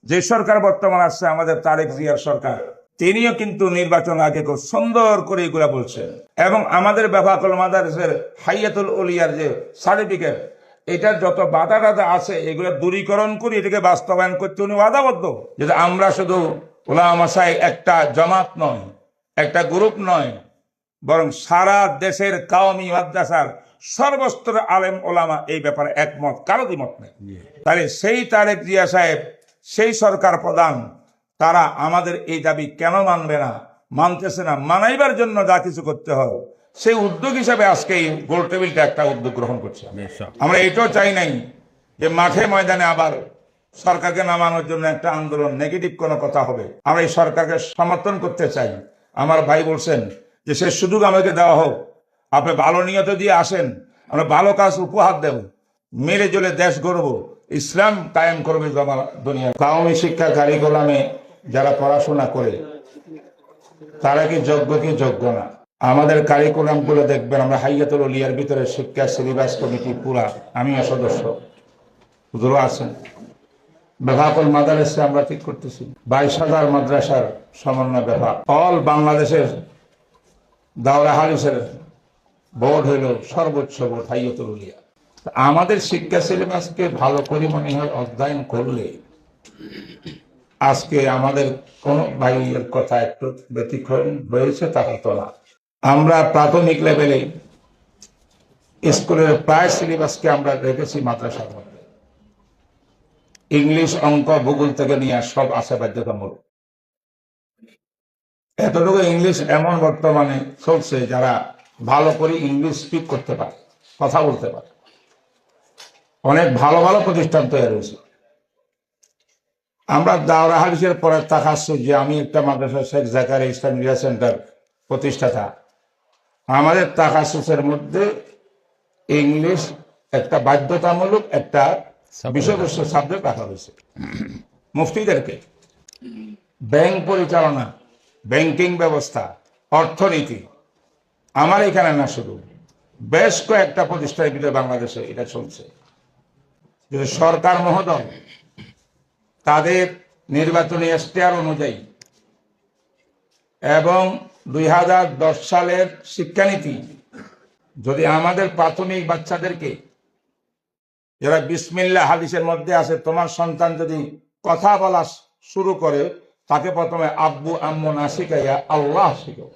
যে সরকার বর্তমান আসছে আমাদের তারেক জিয়ার সরকার, তিনিও কিন্তু নির্বাচন আগে খুব সুন্দর করে এগুলা বলছেন। এবং আমাদের বেফাকুল মাদারিসের হাইয়াতুল উলিয়ার যে সার্টিফিকেট, এটার যত বাধা টাধা আছে এগুলো দূরীকরণ করে এটাকে বাস্তবায়ন করতে উনি ওয়াদাবদ্ধ। যে আমরা শুধু উলামা মাসায়েখ একটা জামাত নয়, একটা গ্রুপ নয়, বরং সারা দেশের কাওমি মাদ্রাসার সর্বস্তরের আলেম ওলামা এই ব্যাপারে একমত, কারো দ্বিমত নেই। তাহলে সেই তারেক জিয়া সাহেব, সেই সরকার প্রধান, তারা আমাদের এই দাবি কেন মানবে না, মানতেছে না? মানাইবার জন্য যা কিছু করতে হয় সেই উদ্যোগ হিসাবে আজকে এই গোল টেবিলটা একটা উদ্যোগ গ্রহণ করছে। আমরা এটাও চাই নাই যে মাঠে ময়দানে আবার সরকারকে নামানোর জন্য একটা আন্দোলন, নেগেটিভ কোনো কথা হবে। আমরা এই সরকারকে সমর্থন করতে চাই। আমার ভাই বলছেন যে সে সুযোগ আমাকে দেওয়া হোক, আপনি ভালো নিয়ত দিয়ে আসেন, আমরা ভালো কাজ উপহার দেব, মেরে জলে দেশ গড়ব, ইসলাম কায়েম করবে দুনিয়া। কাওমি শিক্ষা কারিকুলামে যারা পড়াশোনা করে তারা কি যোগ্য কি যোগ্য না? আমাদের কারিকুলাম গুলো দেখবেন, আমরা হাইয়াতুল উলিয়ার ভিতরে শিক্ষা সিলেবাস কমিটি পুরা, আমিও সদস্য, হুজুরও আছেন। বেফাকুল মাদারিসে আমরা ঠিক করতেছি 22,000 মাদ্রাসার সমন্বয় বেফাক। অল বাংলাদেশের দাওরা হাদিসের বোর্ড হইল সর্বোচ্চ বোর্ড হাইয়াতুল উলিয়া। আমাদের শিক্ষা সিলেবাসকে ভালো করে মনে হয় অধ্যয়ন করলে আজকে আমাদের কোন ভাইয়ের কথা একটু ব্যতিক্রম হয়েছে তা হতো না। আমরা প্রাথমিক লেভেলে স্কুলের প্রায় সিলেবাসকে আমরা রেখেছি মাদ্রাসার মধ্যে। ইংলিশ, অঙ্ক, ভূগোল থেকে নিয়ে সব আছে বাধ্যতামূলক। এতটুকু ইংলিশ এমন বর্তমানে চলছে যারা ভালো করে ইংলিশ স্পিক করতে পারে, কথা বলতে পারে। অনেক ভালো ভালো প্রতিষ্ঠান তৈরি হয়েছে। আমরা দাওরা হাদিসের পরে তাকাচ্ছি যে আমি একটা মাদ্রাসা শেখ জাকারিয়া ইসলাম মিডিয়া সেন্টার প্রতিষ্ঠাতা, আমাদের তাকাসুসের মধ্যে ইংলিশ একটা বাধ্যতামূলক একটা বিষয়বস্তু সাবজেক্ট রাখা হয়েছে। মুফতিদেরকে ব্যাংক পরিচালনা, ব্যাংকিং ব্যবস্থা, অর্থনীতি, আমার এখানে না, শুধু বেশ কয়েকটা প্রতিষ্ঠানের ভিতরে বাংলাদেশে এটা চলছে। যদি সরকার মহোদয় তাদের নির্বাচনী ইশতেহার অনুযায়ী এবং 2010 সালের শিক্ষানীতি যদি আমাদের প্রাথমিক বাচ্চাদেরকে, যারা বিসমিল্লাহ হাদিসের মধ্যে আছে, তোমার সন্তান যদি কথা বলা শুরু করে তাকে প্রথমে আব্বু আম্মু না শিখাইয়া আল্লাহ শিখো।